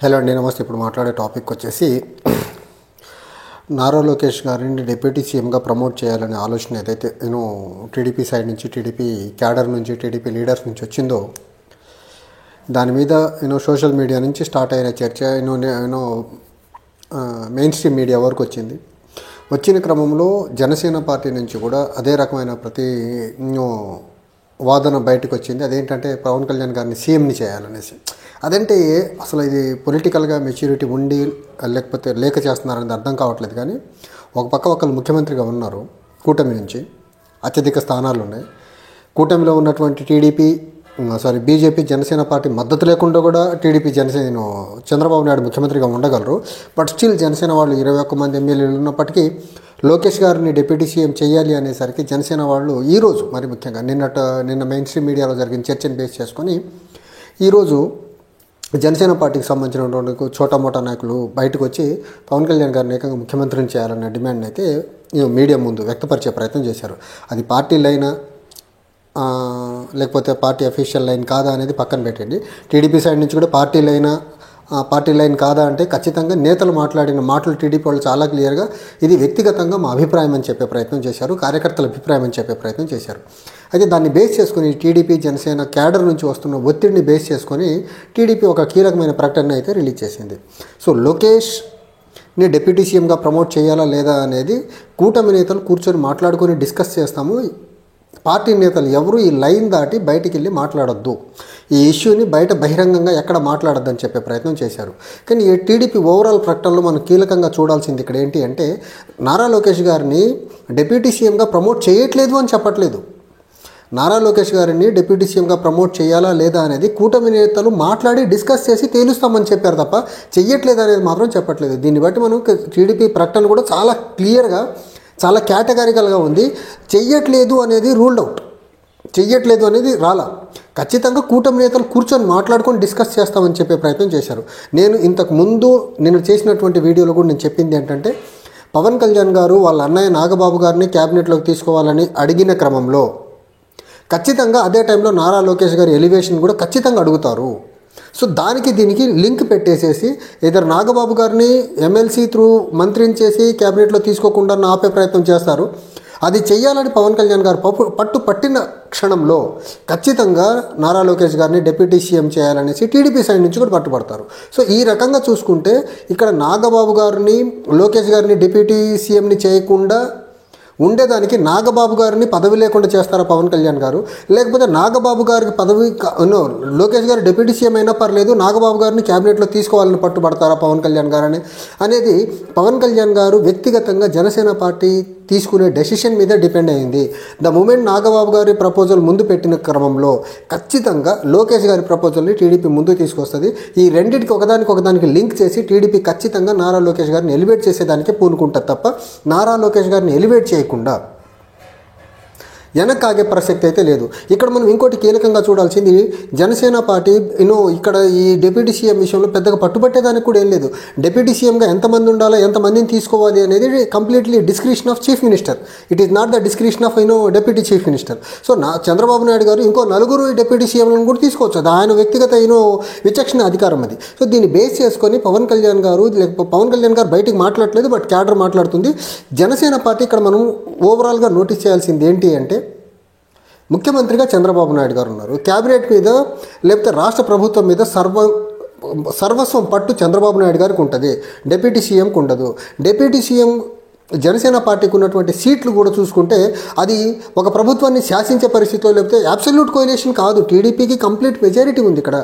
Hello అండి, నమస్తే. ఇప్పుడు మాట్లాడే టాపిక్ వచ్చేసి నారా లోకేష్ గారిని డిప్యూటీ సీఎంగా ప్రమోట్ చేయాలనే ఆలోచన ఏదైతే టీడీపీ సైడ్ నుంచి, టీడీపీ క్యాడర్ నుంచి, టీడీపీ లీడర్స్ నుంచి వచ్చిందో దాని మీద సోషల్ మీడియా నుంచి స్టార్ట్ అయిన చర్చ మెయిన్ స్ట్రీమ్ మీడియా వరకు వచ్చింది. వచ్చిన క్రమంలో జనసేన పార్టీ నుంచి కూడా అదే రకమైన వాదన బయటకు వచ్చింది. అదేంటంటే పవన్ కళ్యాణ్ గారిని సీఎంని చేయాలనేసి. అదంటే అసలు ఇది పొలిటికల్గా మెచ్యూరిటీ ఉండి లేకపోతే లేక చేస్తున్నారనేది అర్థం కావట్లేదు. కానీ ఒక పక్క ఒకళ్ళు ముఖ్యమంత్రిగా ఉన్నారు, కూటమి నుంచి అత్యధిక స్థానాలు ఉన్నాయి. కూటమిలో ఉన్నటువంటి బీజేపీ జనసేన పార్టీ మద్దతు లేకుండా కూడా చంద్రబాబు నాయుడు ముఖ్యమంత్రిగా ఉండగలరు. బట్ స్టిల్ జనసేన వాళ్ళు 21 మంది ఎమ్మెల్యేలు ఉన్నప్పటికీ లోకేష్ గారిని డిప్యూటీ సీఎం చేయాలి అనేసరికి జనసేన వాళ్ళు ఈరోజు మరి ముఖ్యంగా నిన్న మెయిన్ స్ట్రీమ్ మీడియాలో జరిగిన చర్చను బేస్ చేసుకొని ఈరోజు జనసేన పార్టీకి సంబంధించినటువంటి చోటా మోటా నాయకులు బయటకు వచ్చి పవన్ కళ్యాణ్ గారిని ఏకంగా ముఖ్యమంత్రిని చేయాలన్న డిమాండ్ అయితే మీడియా ముందు వ్యక్తపరిచే ప్రయత్నం చేశారు. అది పార్టీ లైనా లేకపోతే పార్టీ అఫీషియల్ లైన్ కాదా అనేది పక్కన పెట్టండి. టీడీపీ సైడ్ నుంచి కూడా పార్టీ లైన్ కాదా అంటే ఖచ్చితంగా నేతలు మాట్లాడిన మాటలు టీడీపీ వాళ్ళు చాలా క్లియర్గా ఇది వ్యక్తిగతంగా మా అభిప్రాయం అని చెప్పే ప్రయత్నం చేశారు, కార్యకర్తల అభిప్రాయం అని చెప్పే ప్రయత్నం చేశారు. అయితే దాన్ని బేస్ చేసుకుని టీడీపీ జనసేన క్యాడర్ నుంచి వస్తున్న ఒత్తిడిని బేస్ చేసుకొని టీడీపీ ఒక కీలకమైన ప్రకటన అయితే రిలీజ్ చేసింది. సో లోకేష్ని డిప్యూటీ సీఎంగా ప్రమోట్ చేయాలా లేదా అనేది కూటమి నేతలు కూర్చొని మాట్లాడుకొని డిస్కస్ చేస్తాము. పార్టీ నేతలు ఎవరు ఈ లైన్ దాటి బయటికి వెళ్ళి మాట్లాడొద్దు, ఈ ఇష్యూని బయట బహిరంగంగా ఎక్కడ మాట్లాడొద్దని చెప్పే ప్రయత్నం చేశారు. కానీ ఈ టీడీపీ ఓవరాల్ ప్రకటనలో మనం కీలకంగా చూడాల్సింది ఇక్కడ ఏంటి అంటే నారా లోకేష్ గారిని డిప్యూటీ సీఎంగా ప్రమోట్ చేయట్లేదు అని చెప్పట్లేదు. నారా లోకేష్ గారిని డిప్యూటీ సీఎంగా ప్రమోట్ చేయాలా లేదా అనేది కూటమి నేతలు మాట్లాడి డిస్కస్ చేసి తేలుస్తామని చెప్పారు తప్ప చెయ్యట్లేదు అనేది మాత్రం చెప్పట్లేదు. దీన్ని బట్టి మనం టీడీపీ ప్రకటన కూడా చాలా క్లియర్గా, చాలా కేటగారికల్గా ఉంది. చెయ్యట్లేదు అనేది రూల్డ్ అవుట్, చెయ్యట్లేదు అనేది రాలా. ఖచ్చితంగా కూటమి నేతలు కూర్చొని మాట్లాడుకొని డిస్కస్ చేస్తామని చెప్పే ప్రయత్నం చేశారు. నేను చేసినటువంటి వీడియోలో కూడా నేను చెప్పింది ఏంటంటే పవన్ కళ్యాణ్ గారు వాళ్ళ అన్నయ్య నాగబాబు గారిని క్యాబినెట్లోకి తీసుకోవాలని అడిగిన క్రమంలో ఖచ్చితంగా అదే టైంలో నారా లోకేష్ గారి ఎలివేషన్ కూడా ఖచ్చితంగా అడుగుతారు. సో దీనికి లింక్ పెట్టేసేసి ఇద్దరు నాగబాబు గారిని ఎమ్మెల్సీ త్రూ మంత్రిని చేసి క్యాబినెట్లో తీసుకోకుండా ఆపే ప్రయత్నం చేస్తారు. అది చెయ్యాలని పవన్ కళ్యాణ్ గారు పట్టిన క్షణంలో ఖచ్చితంగా నారా లోకేష్ గారిని డిప్యూటీ సీఎం చేయాలనేసి టీడీపీ సైడ్ నుంచి కూడా పట్టుబడతారు. సో ఈ రకంగా చూసుకుంటే ఇక్కడ నాగబాబు గారిని, లోకేష్ గారిని డిప్యూటీ సీఎంని చేయకుండా ఉండేదానికి నాగబాబు గారిని పదవి లేకుండా చేస్తారా పవన్ కళ్యాణ్ గారు? లేకపోతే నాగబాబు గారికి లోకేష్ గారు డిప్యూటీ సీఎం అయినా పర్లేదు, నాగబాబు గారిని క్యాబినెట్లో తీసుకోవాలని పట్టుబడతారా పవన్ కళ్యాణ్ గారు అనేది పవన్ కళ్యాణ్ గారు వ్యక్తిగతంగా జనసేన పార్టీ తీసుకునే డెసిషన్ మీద డిపెండ్ అయింది. ద మూమెంట్ నాగబాబు గారి ప్రపోజల్ ముందు పెట్టిన క్రమంలో ఖచ్చితంగా లోకేష్ గారి ప్రపోజల్ని టీడీపీ ముందు తీసుకొస్తుంది. ఈ రెండింటికి ఒకదానికి లింక్ చేసి టీడీపీ ఖచ్చితంగా నారా లోకేష్ గారిని ఎలివేట్ చేసేదానికే పూనుకుంటుంది తప్ప నారా లోకేష్ గారిని ఎలివేట్ చేయకుండా వెనక్కాగే ప్రసక్తి అయితే లేదు. ఇక్కడ మనం ఇంకోటి కీలకంగా చూడాల్సింది జనసేన పార్టీ ఇక్కడ ఈ డిప్యూటీ సీఎం విషయంలో పెద్దగా పట్టుబట్టేదానికి కూడా ఏం లేదు. డిప్యూటీ సీఎంగా ఎంతమంది ఉండాలా, ఎంతమందిని తీసుకోవాలి అనేది completely discretion of chief minister. It is not the discretion of deputy chief minister. So Chandrababu Naidu గారు ఇంకో 4 డిప్యూటీ సీఎంలను కూడా తీసుకోవచ్చు. అది ఆయన వ్యక్తిగత విచక్షణ అధికారం అది. సో దీన్ని బేస్ చేసుకొని పవన్ కళ్యాణ్ గారు బయటికి మాట్లాడలేదు, బట్ క్యాడర్ మాట్లాడుతుంది. జనసేన పార్టీ ఇక్కడ మనం ఓవరాల్గా నోటీస్ చేయాల్సింది ఏంటి అంటే ముఖ్యమంత్రిగా చంద్రబాబు నాయుడు గారు ఉన్నారు. క్యాబినెట్ మీద లేకపోతే రాష్ట్ర ప్రభుత్వం మీద సర్వస్వం పట్టు చంద్రబాబు నాయుడు గారికి ఉంటుంది, డిప్యూటీ సీఎంకి ఉండదు. డిప్యూటీ సీఎం జనసేన పార్టీకి ఉన్నటువంటి సీట్లు కూడా చూసుకుంటే అది ఒక ప్రభుత్వాన్ని శాసించే పరిస్థితిలో లేకపోతే అబ్సల్యూట్ కోయిలేషన్ కాదు. టీడీపీకి కంప్లీట్ మెజారిటీ ఉంది. ఇక్కడ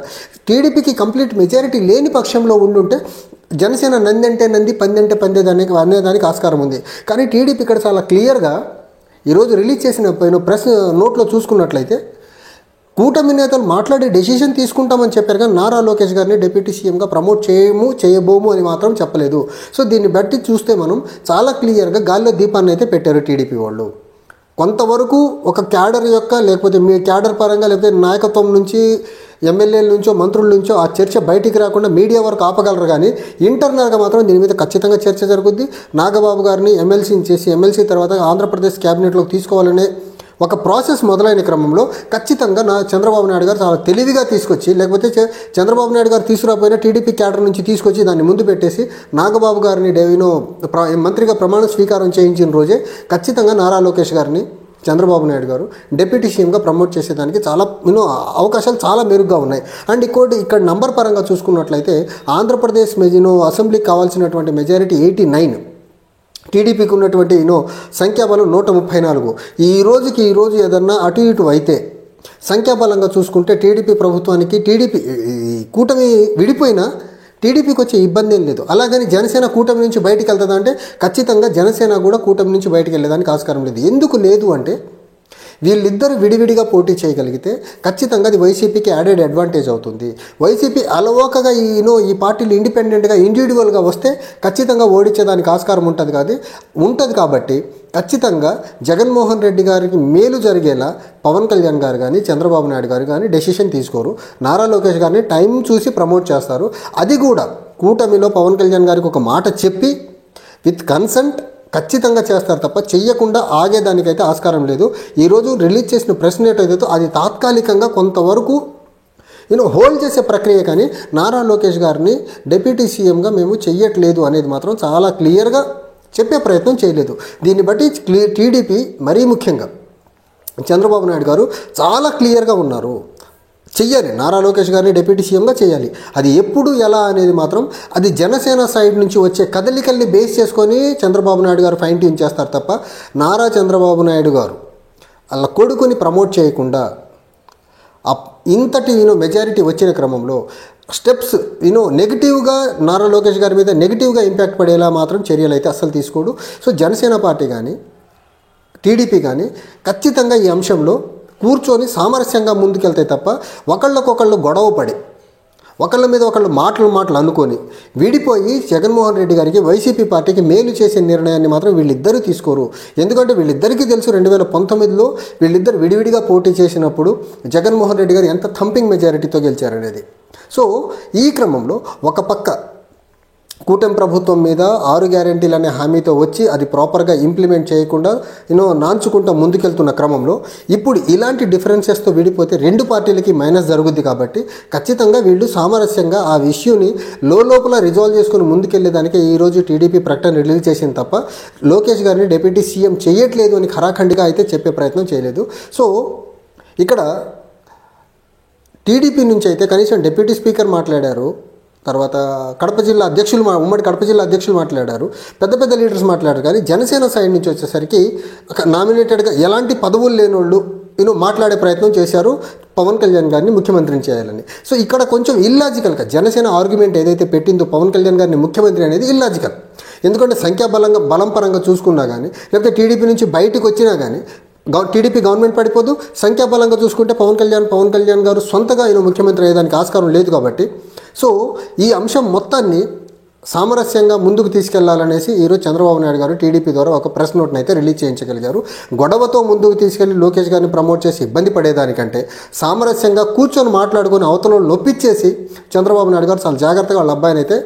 టీడీపీకి కంప్లీట్ మెజారిటీ లేని పక్షంలో ఉండుంటే జనసేన నందంటే నంది, పందంటే పందేదానికి అనేదానికి ఆస్కారం ఉంది. కానీ టీడీపీ ఇక్కడ చాలా క్లియర్గా ఈరోజు రిలీజ్ చేసిన ప్రెస్ నోట్లో చూసుకున్నట్లయితే కూటమి నేతలు మాట్లాడి డెసిషన్ తీసుకుంటామని చెప్పారు, కానీ నారా లోకేష్ గారిని డిప్యూటీ సీఎంగా ప్రమోట్ చేయబోము అని మాత్రం చెప్పలేదు. సో దీన్ని బట్టి చూస్తే మనం చాలా క్లియర్గా గాల్లో దీపాన్ని అయితే పెట్టారు టీడీపీ వాళ్ళు. కొంతవరకు ఒక క్యాడర్ యొక్క లేకపోతే మీ క్యాడర్ పరంగా లేకపోతే నాయకత్వం నుంచి, ఎమ్మెల్యేల నుంచో, మంత్రుల నుంచో ఆ చర్చ బయటికి రాకుండా మీడియా వరకు ఆపగలరు. కానీ ఇంటర్నల్గా మాత్రం దీని మీద ఖచ్చితంగా చర్చ జరుగుద్ది. నాగబాబు గారిని ఎమ్మెల్సీని చేసి ఎమ్మెల్సీ తర్వాత ఆంధ్రప్రదేశ్ క్యాబినెట్లోకి తీసుకోవాలనే ఒక ప్రాసెస్ మొదలైన క్రమంలో ఖచ్చితంగా చంద్రబాబు నాయుడు గారు చాలా తెలివిగా తీసుకొచ్చి, లేకపోతే చంద్రబాబు నాయుడు గారు తీసుకురాపోయినా టీడీపీ క్యాడర్ నుంచి తీసుకొచ్చి దాన్ని ముందు పెట్టేసి నాగబాబు గారిని మంత్రిగా ప్రమాణ స్వీకారం చేయించిన రోజే ఖచ్చితంగా నారా లోకేష్ గారిని చంద్రబాబు నాయుడు గారు డిప్యూటీ సీఎంగా ప్రమోట్ చేసేదానికి చాలా అవకాశాలు చాలా మెరుగ్గా ఉన్నాయి. అండ్ ఇక్కడ నంబర్ పరంగా చూసుకున్నట్లయితే ఆంధ్రప్రదేశ్ అసెంబ్లీకి కావాల్సినటువంటి మెజారిటీ 89, టీడీపీకి ఉన్నటువంటి సంఖ్యాబలం 134. ఈ రోజు ఏదన్నా అటు ఇటు అయితే సంఖ్యాబలంగా చూసుకుంటే టీడీపీ ప్రభుత్వానికి కూటమి విడిపోయినా టీడీపీకి వచ్చే ఇబ్బంది ఏం లేదు. అలాగని జనసేన కూటమి నుంచి బయటికి వెళ్తుందా అంటే ఖచ్చితంగా జనసేన కూడా కూటమి నుంచి బయటికి వెళ్ళడానికి ఆస్కారం లేదు. ఎందుకు లేదు అంటే వీళ్ళిద్దరు విడివిడిగా పోటీ చేయగలిగితే ఖచ్చితంగా అది వైసీపీకి యాడెడ్ అడ్వాంటేజ్ అవుతుంది. వైసీపీ అలవోకగా ఈ పార్టీలు ఇండిపెండెంట్గా ఇండివిజువల్గా వస్తే ఖచ్చితంగా ఓడించేదానికి ఆస్కారం ఉంటుంది. కాబట్టి ఖచ్చితంగా జగన్మోహన్ రెడ్డి గారికి మేలు జరిగేలా పవన్ కళ్యాణ్ గారు కానీ చంద్రబాబు నాయుడు గారు కానీ డెసిషన్ తీసుకోరు. నారా లోకేష్ గారిని టైం చూసి ప్రమోట్ చేస్తారు. అది కూడా కూటమిలో పవన్ కళ్యాణ్ గారికి ఒక మాట చెప్పి విత్ కన్సెంట్ ఖచ్చితంగా చేస్తారు తప్ప చెయ్యకుండా ఆగేదానికైతే ఆస్కారం లేదు. ఈరోజు రిలీజ్ చేసిన ప్రెస్ నోట్ ఏదైతే అది తాత్కాలికంగా కొంతవరకు హోల్డ్ చేసే ప్రక్రియ, కానీ నారా లోకేష్ గారిని డిప్యూటీ సీఎంగా మేము చెయ్యట్లేదు అనేది మాత్రం చాలా క్లియర్గా చెప్పే ప్రయత్నం చేయలేదు. దీన్ని బట్టి టీడీపీ మరీ ముఖ్యంగా చంద్రబాబు నాయుడు గారు చాలా క్లియర్గా ఉన్నారు. చెయ్యాలి, నారా లోకేష్ గారిని డిప్యూటీ సీఎంగా చేయాలి. అది ఎప్పుడు ఎలా అనేది మాత్రం అది జనసేన సైడ్ నుంచి వచ్చే కదలికల్ని బేస్ చేసుకొని చంద్రబాబు నాయుడు గారు ఫైన్ ట్యూన్ చేస్తారు తప్ప నారా చంద్రబాబు నాయుడు గారు అలా కొడుకుని ప్రమోట్ చేయకుండా ఇంతటి మెజారిటీ వచ్చిన క్రమంలో స్టెప్స్ నెగిటివ్గా నారా లోకేష్ గారి మీద నెగిటివ్గా ఇంపాక్ట్ పడేలా మాత్రం చర్యలు అయితే అస్సలు తీసుకోడు. సో జనసేన పార్టీ కానీ టీడీపీ కానీ ఖచ్చితంగా ఈ అంశంలో కూర్చొని సామరస్యంగా ముందుకెళ్తాయి తప్ప ఒకళ్ళకొకళ్ళు గొడవ పడి ఒకళ్ళ మీద ఒకళ్ళు మాటలు అనుకొని విడిపోయి జగన్మోహన్ రెడ్డి గారికి వైసీపీ పార్టీకి మేలు చేసే నిర్ణయాన్ని మాత్రం వీళ్ళిద్దరూ తీసుకోరు. ఎందుకంటే వీళ్ళిద్దరికీ తెలుసు 2019లో వీళ్ళిద్దరు విడివిడిగా పోటీ చేసినప్పుడు జగన్మోహన్ రెడ్డి గారు ఎంత థంపింగ్ మెజారిటీతో గెలిచారనేది. సో ఈ క్రమంలో ఒక పక్క కూటమి ప్రభుత్వం మీద 6 గ్యారెంటీలు అనే హామీతో వచ్చి అది ప్రాపర్గా ఇంప్లిమెంట్ చేయకుండా నాంచుకుంటూ ముందుకెళ్తున్న క్రమంలో ఇప్పుడు ఇలాంటి డిఫరెన్సెస్తో విడిపోతే రెండు పార్టీలకి మైనస్ జరుగుద్ది. కాబట్టి ఖచ్చితంగా వీళ్ళు సామరస్యంగా ఆ ఇష్యూని లోపల రిజాల్వ్ చేసుకుని ముందుకెళ్లేదానికి ఈరోజు టీడీపీ ప్రకటన రిలీజ్ చేసింది తప్ప లోకేష్ గారిని డిప్యూటీ సీఎం చేయట్లేదు అని ఖరాఖండిగా అయితే చెప్పే ప్రయత్నం చేయలేదు. సో ఇక్కడ టీడీపీ నుంచి అయితే కనీసం డిప్యూటీ స్పీకర్ మాట్లాడారు, తర్వాత ఉమ్మడి కడప జిల్లా అధ్యక్షులు మాట్లాడారు, పెద్ద లీడర్స్ మాట్లాడారు. కానీ జనసేన సైడ్ నుంచి వచ్చేసరికి నామినేటెడ్గా ఎలాంటి పదవులు లేనోళ్ళు మాట్లాడే ప్రయత్నం చేశారు పవన్ కళ్యాణ్ గారిని ముఖ్యమంత్రిని చేయాలని. సో ఇక్కడ కొంచెం ఇల్లాజికల్గా జనసేన ఆర్గ్యుమెంట్ ఏదైతే పెట్టిందో పవన్ కళ్యాణ్ గారిని ముఖ్యమంత్రి అనేది ఇల్లాజికల్. ఎందుకంటే బలం పరంగా చూసుకున్నా కానీ లేకపోతే టీడీపీ నుంచి బయటకు వచ్చినా కానీ టీడీపీ గవర్నమెంట్ పడిపోదు. సంఖ్యాబలంగా చూసుకుంటే పవన్ కళ్యాణ్ గారు సొంతగా ముఖ్యమంత్రి అయ్యేదానికి ఆస్కారం లేదు. కాబట్టి సో ఈ అంశం మొత్తాన్ని సామరస్యంగా ముందుకు తీసుకెళ్లాలనేసి ఈరోజు చంద్రబాబు నాయుడు గారు టీడీపీ ద్వారా ఒక ప్రెస్ నోట్ని అయితే రిలీజ్ చేయించగలిగారు. గొడవతో ముందుకు తీసుకెళ్లి లోకేష్ గారిని ప్రమోట్ చేసి ఇబ్బంది పడేదానికంటే సామరస్యంగా కూర్చొని మాట్లాడుకుని అవతలను నొప్పించేసి చంద్రబాబు నాయుడు గారు చాలా జాగ్రత్తగా వాళ్ళ అబ్బాయిని అయితే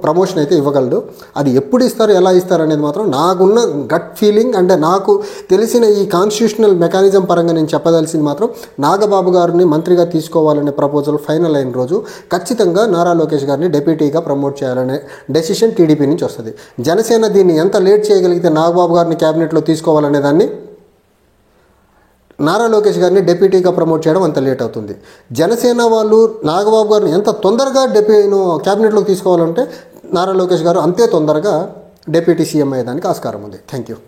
ప్రమోషన్ అయితే ఇవ్వగలడు. అది ఎప్పుడు ఇస్తారు, ఎలా ఇస్తారు అనేది మాత్రం నాకున్న గట్ ఫీలింగ్ అంటే నాకు తెలిసిన ఈ కాన్స్టిట్యూషనల్ మెకానిజం పరంగా నేను చెప్పదలిసింది మాత్రం నాగబాబు గారిని మంత్రిగా తీసుకోవాలనే ప్రపోజల్ ఫైనల్ అయిన రోజు ఖచ్చితంగా నారా లోకేష్ గారిని డెప్యూటీగా ప్రమోట్ చేయాలనే డెసిషన్ టీడీపీ నుంచి వస్తుంది. జనసేన దీన్ని ఎంత లేట్ చేయగలిగితే నాగబాబు గారిని క్యాబినెట్లో తీసుకోవాలనే దాన్ని నారా లోకేష్ గారిని డెప్యూటీగా ప్రమోట్ చేయడం అంత లేట్ అవుతుంది. జనసేన వాళ్ళు నాగబాబు గారిని ఎంత తొందరగా క్యాబినెట్లోకి తీసుకోవాలంటే నారా లోకేష్ గారు అంతే తొందరగా డిప్యూటీ సీఎం అయ్యేదానికి ఆస్కారం ఉంది. Thank you.